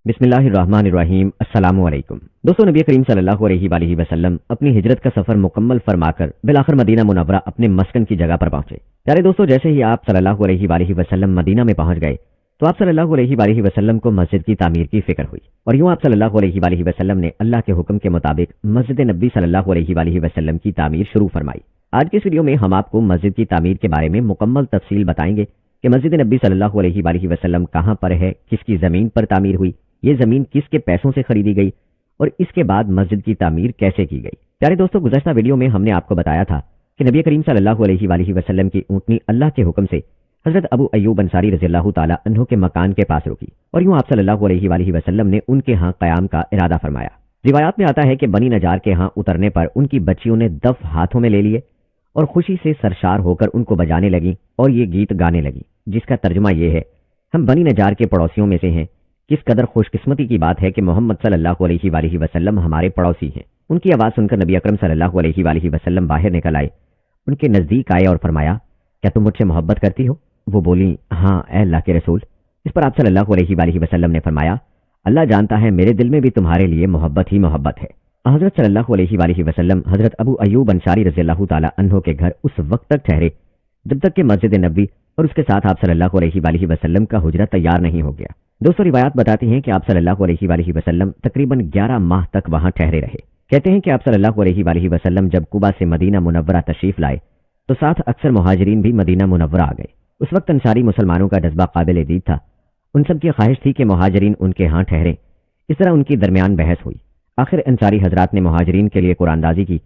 बिस्मिल्लाहिर्रहमानिर्रहीम। अस्सलाम वालेकुम। दोस्तों, नबी करीम सल्लल्लाहु अलैहि वसल्लम अपनी हिजरत का सफर मुकम्मल फरमाकर बिलाखिर मदीना मुनव्वरा अपने मस्कन की जगह पर पहुंचे। प्यारे दोस्तों, जैसे ही आप सल्लल्लाहु अलैहि वसल्लम मदीना में पहुंच गए तो आप सल्लल्लाहु अलैहि वसल्लम को मस्जिद की तामीर की फिक्र हुई और यूं आप सल्लल्लाहु अलैहि वसल्लम ने अल्लाह के हुक्म के मुताबिक मस्जिद नबी सल्लल्लाहु अलैहि वसल्लम की तामीर शुरू फरमाई। आज के इस वीडियो में हम आपको मस्जिद की तामीर के बारे में मुकम्मल तफसील बताएंगे कि मस्जिद नबी सल्लल्लाहु अलैहि वसल्लम कहां पर है, किसकी जमीन पर तामीर हुई, ये जमीन किसके पैसों से खरीदी गई और इसके बाद मस्जिद की तामीर कैसे की गई। प्यारे दोस्तों, गुज़श्ता वीडियो में हमने आपको बताया था कि नबी करीम सल्लल्लाहु अलैहि वसल्लम की ऊँटनी अल्लाह के हुक्म से हजरत अबू अय्यूब अंसारी रज़ियल्लाहु ताला अन्हु के मकान के पास रुकी और यूं आप सल्लल्लाहु अलैहि वसल्लम ने उनके यहाँ क़याम का इरादा फरमाया। रिवायात में आता है कि बनी नजार के यहाँ उतरने पर उनकी बच्चियों ने दफ हाथों में ले लिए और खुशी से सरशार होकर उनको बजाने लगी और ये गीत गाने लगी, जिसका तर्जुमा ये है, हम बनी नजार के पड़ोसियों में से हैं। किस कदर खुशकिस्मती की बात है कि मोहम्मद सल्लल्लाहु अलैहि वसल्लम हमारे पड़ोसी हैं। उनकी आवाज़ सुनकर नबी अकरम सल्लल्लाहु अलैहि वसल्लम बाहर निकल आए, उनके नज़दीक आए और फरमाया, क्या तुम मुझसे मोहब्बत करती हो? वो बोली, हाँ ए अल्लाह के रसूल। इस पर आप सल्लल्लाहु अलैहि वसल्लम ने फरमाया, अल्लाह जानता है मेरे दिल में भी तुम्हारे लिए मोहब्बत ही मोहब्बत है। हजरत सल्लल्लाहु अलैहि वसल्लम हजरत अबू अय्यूब अंसारी रज़ियल्लाहु ताला अन्हु के घर उस वक्त तक ठहरे जब तक कि मस्जिद नबी और उसके साथ आप सल्लल्लाहु अलैहि वसल्लम का हुजरा तैयार नहीं हो गया। दोस्तों, रिवायात बताती हैं कि आप सल्लल्लाहु अलैहि वसल्लम तकरीबन 11 माह तक वहां ठहरे रहे। कहते हैं कि आप सल्लल्लाहु अलैहि वसल्लम जब कुबा से मदीना मुनव्वरा तशरीफ लाए तो साथ अक्सर मुहाजिरीन भी मदीना मुनव्वरा आ गए। उस वक्त अंसारी मुसलमानों का जज्बा काबिल दीद था। उन सब की ख्वाहिश थी कि मुहाजिरीन उनके यहाँ ठहरे। इस तरह उनकी दरमियान बहस हुई। आखिर अंसारी हजरात ने मुहाजिरीन के लिए कुरानदाजी की।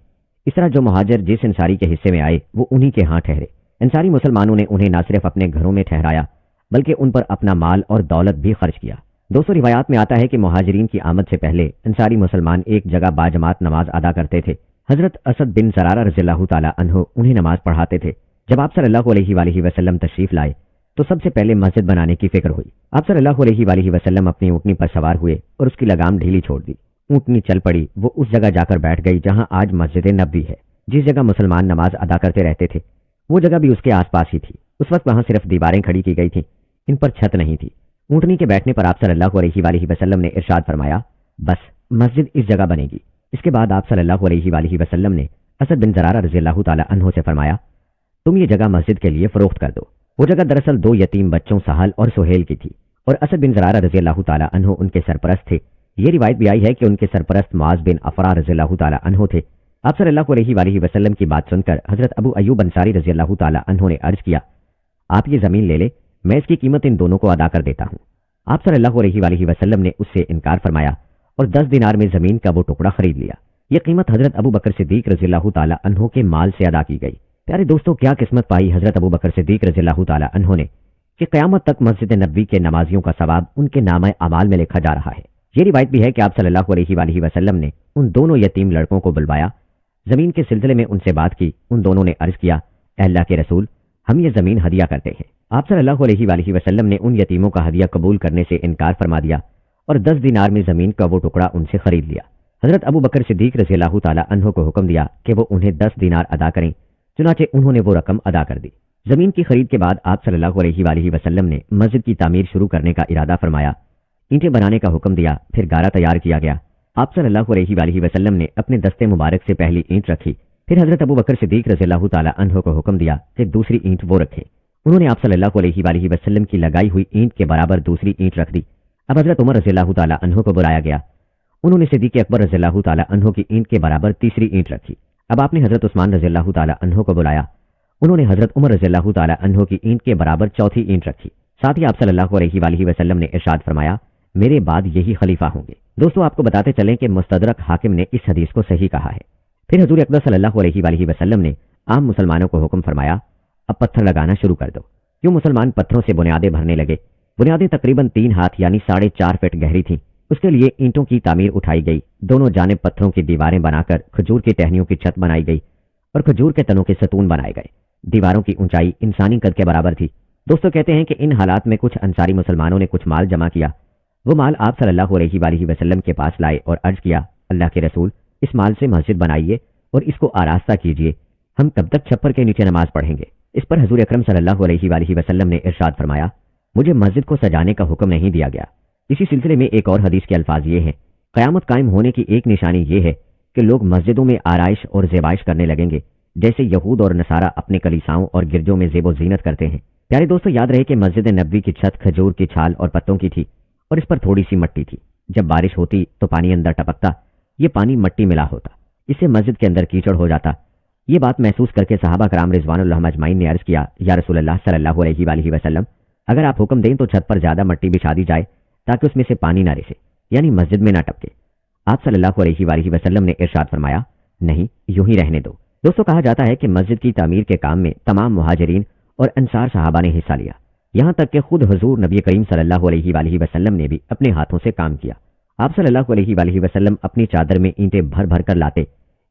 इस तरह जो मुहाजिर जिस अंसारी के हिस्से में आए वो उन्हीं के यहाँ ठहरे। अंसारी मुसलमानों ने उन्हें न सिर्फ अपने घरों में ठहराया बल्कि उन पर अपना माल और दौलत भी खर्च किया। दोस्तों, रिवायात में आता है कि मुहाजिरीन की आमद से पहले अंसारी मुसलमान एक जगह बाजमात नमाज अदा करते थे। हजरत असद बिन ज़रारा रज़ियल्लाहु ताला अन्हु उन्हें नमाज पढ़ाते थे। जब आप सल्लल्लाहु अलैहि वसल्लम तशरीफ लाए तो सबसे पहले मस्जिद बनाने की फिक्र हुई। आप सल्लल्लाहु अलैहि वसल्लम अपनी ऊँटनी पर सवार हुए और उसकी लगाम ढीली छोड़ दी। ऊँटनी चल पड़ी। वो उस जगह जाकर बैठ गई जहां आज मस्जिद नबी है। जिस जगह मुसलमान नमाज अदा करते रहते थे वो जगह भी उसके आसपास ही थी। उस वक्त वहां सिर्फ दीवारें खड़ी की गई थी, इन पर छत नहीं थी। ऊँटनी के बैठने पर आप सल्लल्लाहु अलैहि वसल्लम ने इरशाद फरमाया, बस मस्जिद इस जगह बनेगी। इसके बाद आप सल्लल्लाहु अलैहि वसल्लम ने असद बिन ज़रारा रज़ियल्लाहु ताला अन्हु से फरमाया, तुम ये जगह मस्जिद के लिए फरोख्त कर दो। वो जगह दरअसल 2 यतीम बच्चों सहल और सुहेल की थी और असद बिन ज़रारा रज़ियल्लाहु ताला अन्हु उनके सरपरस्त थे। ये रिवायत भी आई है कि उनके सरपरस्त मुआज़ बिन अफ़रा रज़ियल्लाहु ताला अन्हु थे। आप सल्लल्लाहु अलैहि वसल्लम की बात सुनकर हजरत अबू अय्यूब अंसारी रज़ियल्लाहु ताला अन्हु ने अर्ज किया, आप ये जमीन ले ले, मैं इसकी कीमत इन दोनों को अदा कर देता हूँ। आप सल्लल्लाहु अलैहि वसल्लम ने उससे इनकार फरमाया और 10 दिनार में जमीन का वो टुकड़ा खरीद लिया। ये कीमत हजरत अबू बकर सिद्दीक रज़ियल्लाहु ताला अन्हु के माल से अदा की गई। प्यारे दोस्तों, क्या किस्मत पाई हजरत अबू बकर सिद्दीक रज़ियल्लाहु ताला अन्हु ने कि क़यामत तक मस्जिद नबी के नमाजियों का सवाब उनके नामे अमाल में लिखा जा रहा है। ये रिवायत भी है कि आप सल्लल्लाहु अलैहि वसल्लम ने उन दोनों यतीम लड़कों को बुलवाया, जमीन के सिलसिले में उनसे बात की। उन दोनों ने अर्ज किया, अल्लाह के रसूल, हम ये जमीन हदिया करते हैं। आप सल्लल्लाहु अलैहि वसल्लम ने उन यतीमों का हदिया कबूल करने से इनकार फरमा दिया और 10 दिनार में जमीन का वो टुकड़ा उनसे खरीद लिया। हजरत अबू बकर सिद्दीक रज़ियल्लाहु ताला अन्हु को हुक्म दिया कि वो उन्हें 10 दिनार अदा करें। चुनाचे उन्होंने वो रकम अदा कर दी। जमीन की खरीद के बाद आप सल्लल्लाहु अलैहि वसल्लम ने मस्जिद की तामीर शुरू करने का इरादा फरमाया। ईंटें बनाने का हुक्म दिया, फिर गारा तैयार किया गया। आप सल्लल्लाहु अलैहि वसल्लम ने अपने दस्ते मुबारक से पहली ईंट रखी। फिर हजरत अबू बकर सिद्दीक रज़ियल्लाहु ताला अन्हु को हुक्म दिया कि दूसरी ईंट वो रखे। उन्होंने आप सल्लल्लाहु अलैहि वसल्लम की लगाई हुई ईंट के बराबर दूसरी ईंट रख दी। अब हजरत उमर रज़ियल्लाहु ताला अन्हु को बुलाया गया। उन्होंने सिद्दीक़ अकबर रज़ियल्लाहु ताला अन्हु की ईंट के बराबर तीसरी ईंट रखी। अब आपने हजरत उस्मान रज़ियल्लाहु ताला अन्हु को बुलाया। उन्होंने हजरत उमर रज़ियल्लाहु ताला अन्हु की ईंट के बराबर चौथी ईंट रखी। साथ ही आप सल्लल्लाहु अलैहि वसल्लम ने इरशाद फरमाया, मेरे बाद यही खलीफा होंगे। दोस्तों, आपको बताते चलें कि मुस्तदरक हाकिम ने इस हदीस को सही कहा है। फिर हजूर अकबर सल्लल्लाहु अलैहि वसल्लम ने आम मुसलमानों को हुक्म फरमाया, अब पत्थर लगाना शुरू कर दो। यूं मुसलमान पत्थरों से बुनियादें भरने लगे। बुनियादें तकरीबन 3 हाथ यानी 4.5 फीट गहरी थीं। उसके लिए ईंटों की तामीर उठाई गई। दोनों जानिब पत्थरों की दीवारें बनाकर खजूर की टहनियों की छत बनाई गई और खजूर के तनों के सतून बनाए गए। दीवारों की ऊंचाई इंसानी कद के बराबर थी। दोस्तों, कहते हैं कि इन हालात में कुछ अंसारी मुसलमानों ने कुछ माल जमा किया। वो माल आप सल्लल्लाहु अलैहि वसल्लम के पास लाए और अर्ज किया, अल्लाह के रसूल, इस माल से मस्जिद बनाइए और इसको आरास्ता कीजिए। हम कब तक छप्पर के नीचे नमाज पढ़ेंगे? इस पर हजूर अकरम सल्लल्लाहु अलैहि वसल्लम ने इरशाद फरमाया, मुझे मस्जिद को सजाने का हुक्म नहीं दिया गया, इसी सिलसिले में एक और हदीस के अल्फाज ये हैं, क़यामत कायम होने की एक निशानी ये है कि लोग मस्जिदों में आराइश और ज़ेबाइश करने लगेंगे, जैसे यहूद और नसारा अपने कलीसाओं और गिरजों में ज़ेबो ज़ीनत करते हैं। प्यारे दोस्तों, याद रहे कि मस्जिद नबवी की छत खजूर की छाल और पत्तों की थी और इस पर थोड़ी सी मट्टी थी। जब बारिश होती तो पानी अंदर टपकता, ये पानी मट्टी मिला होता, इससे मस्जिद के अंदर कीचड़ हो जाता। ये बात महसूस करके सहाबा कराम रिज़वानुल्लाह अजमाइन ने अर्ज़ किया, या रसूलल्लाह सल्लल्लाहु अलैहि वसल्लम, अगर आप हुक्म दें तो छत पर ज़्यादा मट्टी बिछा दी जाए ताकि उसमें से पानी ना रिसे, यानी मस्जिद में ना टपके। आप सल्लल्लाहु अलैहि वसल्लम ने इरशाद फरमाया, नहीं, यूं ही रहने दो। दोस्तों, कहा जाता है कि मस्जिद की तामीर के काम में तमाम मुहाजिरीन और अंसार सहाबा ने हिस्सा लिया, यहाँ तक कि खुद हुजूर नबी करीम सल्लल्लाहु अलैहि वसल्लम ने भी अपने हाथों से काम किया। आप सल्लल्लाहु अलैहि वसल्लम अपनी चादर में ईंटें भर भर कर लाते,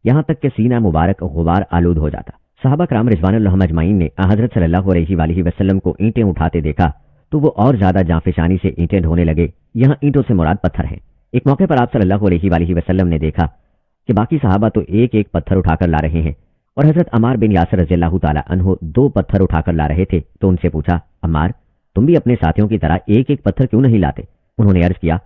यहाँ तक कि सीना मुबारक गुबार आलूद हो जाता। सहाबा कराम रिज़वानुल्लाह अजमाइन ने हज़रत सल्लल्लाहु अलैहि वसल्लम को ईंटें उठाते देखा तो वो और ज्यादा जांफिशानी से ईंटें ढोने लगे। यहाँ ईंटों से मुराद पत्थर हैं। एक मौके पर आप सल्लल्लाहु अलैहि वसल्लम ने देखा कि बाकी सहाबा तो एक एक पत्थर उठाकर ला रहे हैं और हजरत अम्मार बिन यासिर रज़ियल्लाहु ताला अन्हु 2 पत्थर उठाकर ला रहे थे। तो उनसे पूछा, अम्मार, तुम भी अपने साथियों की तरह एक एक पत्थर क्यों नहीं लाते? उन्होंने अर्ज किया,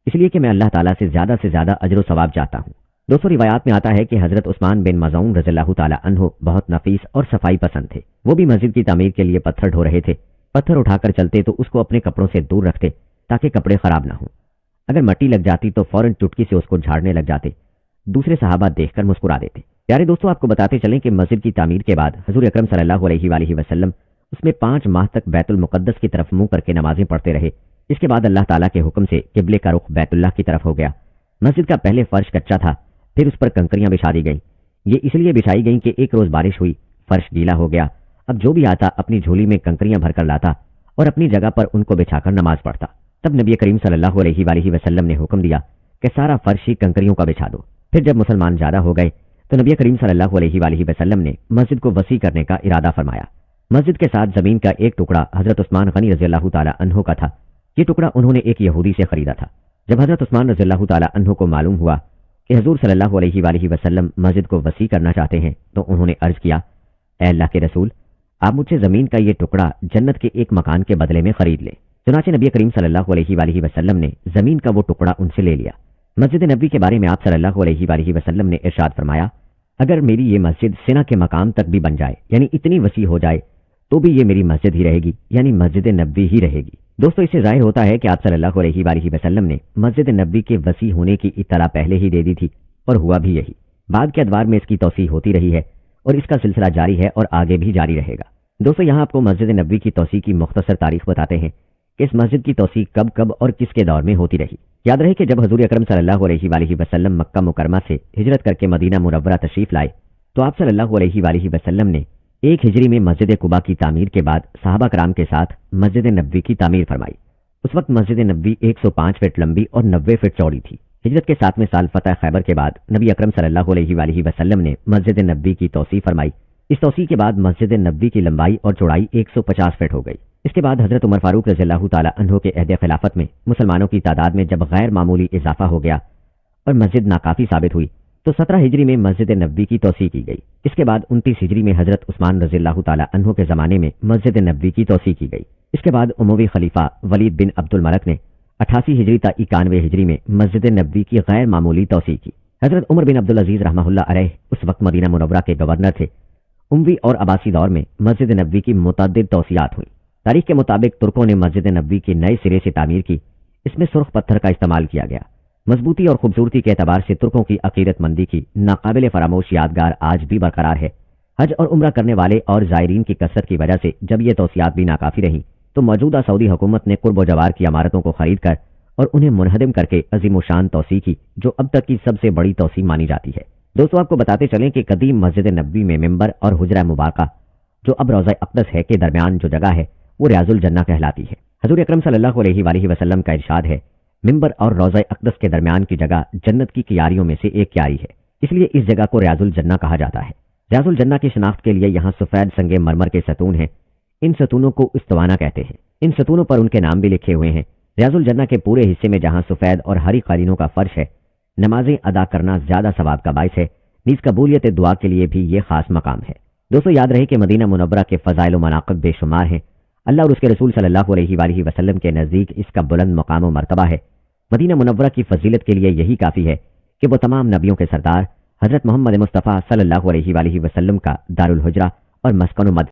इसलिए कि मैं अल्लाह ताला से ज्यादा अजर व सवाब चाहता हूँ। दोस्तों, रिवायात में आता है कि हजरत उस्मान बिन मज़ऊन रज़ियल्लाहु ताला अन्हु बहुत नफीस और सफाई पसंद थे। वो भी मस्जिद की तामीर के लिए पत्थर ढो रहे थे। पत्थर उठाकर चलते तो उसको अपने कपड़ों से दूर रखते ताकि कपड़े खराब ना हो। अगर मट्टी लग जाती तो फौरन चुटकी से उसको झाड़ने लग जाते। दूसरे सहाबा देखकर मुस्कुरा देते। प्यारे दोस्तों, आपको बताते चलें कि मस्जिद की तामीर के बाद हुजूर अकरम सल्लल्लाहु अलैहि वसल्लम उसमें 5 माह तक बैतुल मुक़द्दस की तरफ मुंह करके नमाजें पढ़ते रहे। इसके बाद अल्लाह ताला के हुक्म से किबले का रुख बैतुल्लाह की तरफ हो गया। मस्जिद का पहले फर्श कच्चा था, फिर उस पर कंकरियां बिछा दी गईं। ये इसलिए बिछाई गईं कि एक रोज बारिश हुई, फर्श गीला हो गया। अब जो भी आता अपनी झोली में कंकरियां भरकर लाता और अपनी जगह पर उनको बिछाकर नमाज पढ़ता। तब नबी करीम सल्लल्लाहु अलैहि वसल्लम ने हुक्म दिया कि सारा फर्श ही कंकरियों का बिछा दो। फिर जब मुसलमान ज्यादा हो गए तो नबी करीम सल्लल्लाहु अलैहि वसल्लम ने मस्जिद को वसी करने का इरादा फरमाया। मस्जिद के साथ जमीन का एक टुकड़ा हजरत उस्मान गनी रज़ियल्लाहु ताला अन्हु का था। ये टुकड़ा उन्होंने एक यहूदी से खरीदा था। जब हजरत उस्मान रज़ियल्लाहु ताला अन्हु को मालूम हुआ कि हुजूर सल्लल्लाहु अलैहि वसल्लम मस्जिद को वसी करना चाहते हैं तो उन्होंने अर्ज किया, ऐ अल्लाह के रसूल, आप मुझसे जमीन का ये टुकड़ा जन्नत के एक मकान के बदले में खरीद लें। चुनाचे नबी करीम सल्लल्लाहु अलैहि वसल्लम ने जमीन का वो टुकड़ा उनसे ले लिया। मस्जिद नबी के बारे में आप सल्लल्लाहु अलैहि वसल्लम ने इरशाद फरमाया, अगर मेरी ये मस्जिद सिना के मकाम तक भी बन जाए, यानी इतनी वसी हो जाए, तो भी ये मेरी मस्जिद ही रहेगी, यानी मस्जिद नबी ही रहेगी। दोस्तों, इससे जाहिर होता है कि आप सल्लल्लाहु अलैहि वसल्लम ने मस्जिद नबी के वसी होने की इत्तला पहले ही दे दी थी और हुआ भी यही। बाद के अदवार में इसकी तौसीह होती रही है और इसका सिलसिला जारी है और आगे भी जारी रहेगा। दोस्तों, यहाँ आपको मस्जिद नबी की तौसीह की मुख्तसर तारीख बताते हैं कि इस मस्जिद की तौसीह कब कब और किसके दौर में होती रही। याद रहे कि जब हुजूर अकरम सल्लल्लाहु अलैहि वसल्लम मक्का मुकरमा से हिजरत करके मदीना मुनव्वरा तशरीफ लाए तो आप सल्लल्लाहु अलैहि वसल्लम ने 1 हिजरी में मस्जिद कुबा की तामीर के बाद सहाबा कराम के साथ मस्जिद नबवी की तामीर फरमाई। उस वक्त मस्जिद नबवी 105 फीट लंबी और 90 फीट चौड़ी थी। हिजरत के 7वें साल फतह खैबर के बाद नबी अकरम सल्लल्लाहु अलैहि वसल्लम ने मस्जिद नबवी की तौसीह फरमाई। इस तौसीह के बाद मस्जिद नबवी की लंबाई और चौड़ाई 150 फीट हो गई। इसके बाद हजरत उमर फारूक रज़ियल्लाहु ताला अन्हु के अहद खिलाफत में मुसलमानों की तादाद में जब गैर मामूली इजाफा हो गया और मस्जिद नाकाफी साबित हुई तो 17 हिजरी में मस्जिद नबवी की तौसीह की गई। इसके बाद 29 हिजरी में हजरत उस्मान रज़ियल्लाहु ताला अन्हु के जमाने में मस्जिद नबवी की तौसीह की गई। इसके बाद उमवी खलीफा वलीद बिन अब्दुल मलक ने 88 हिजरी ता 91 हिजरी में मस्जिद नबवी की गैर मामूली तौसीह की। हजरत उमर बिन अब्दुल अजीज रहमहुल्लाह अलैह उस वक्त मदीना मुनव्वरा के गवर्नर थे। उमवी और अब्बासी दौर में मस्जिद नबवी की मुतअद्दिद तौसीआत हुई। तारीख के मुताबिक तुर्कों ने मस्जिद नबवी की नए सिरे से तामीर की। इसमें सुर्ख पत्थर का इस्तेमाल किया गया। मजबूती और खूबसूरती के एतबार से तुर्कों की अकीदतमंदी की नाकाबिल फरामोश यादगार आज भी बरकरार है। हज और उम्रा करने वाले और जायरीन की कसरत की वजह से जब ये तौसीआत भी नाकाफी रही तो मौजूदा सऊदी हुकूमत ने कुर्ब जवार की इमारतों को खरीद कर और उन्हें मुनहदम करके अजीम शान तौसीह की, जो अब तक की सबसे बड़ी तौसीह मानी जाती है। दोस्तों, आपको बताते चलें कि कदीम मस्जिद नबवी में मिंबर और हुजरा मुबारका, जो अब रोज़ा अक़दस है, के दरमियान जो जगह है वो रियाजुल जन्ना कहलाती है। हुजूर अकरम सल्लल्लाहु अलैहि वसल्लम का इरशाद है, मिंबर और रोज़ा अक़दस के दरमियान की जगह जन्नत की कियारियों में से एक कियारी है, इसलिए इस जगह को रियाजुल जन्ना कहा जाता है। रियाजुल जन्ना की शिनाख्त के लिए यहाँ सफेद संगे मरमर के सतून हैं। इन सतूनों को इस्तवाना कहते हैं। इन सतूनों पर उनके नाम भी लिखे हुए हैं। रियाजुल जन्ना के पूरे हिस्से में जहाँ सफेद और हरी कालीनों का फर्श है, नमाजें अदा करना ज्यादा सवाब का बाइस है। नीज कबूलियत दुआ के लिए भी ये खास मकाम है। दोस्तों, याद रहे कि मदीना मुनव्वरा के फजाइल व मनाक़िब बेशुमार हैं। اللہ اور اس کے رسول صلی اللہ علیہ وآلہ وسلم کے نزدیک اس کا بلند مقام و مرتبہ ہے۔ مدینہ منورہ کی فضیلت کے لیے یہی کافی ہے کہ وہ تمام نبیوں کے سردار حضرت محمد مصطفیٰ صلی اللہ علیہ وآلہ وسلم کا دارالحجرہ اور مسکن و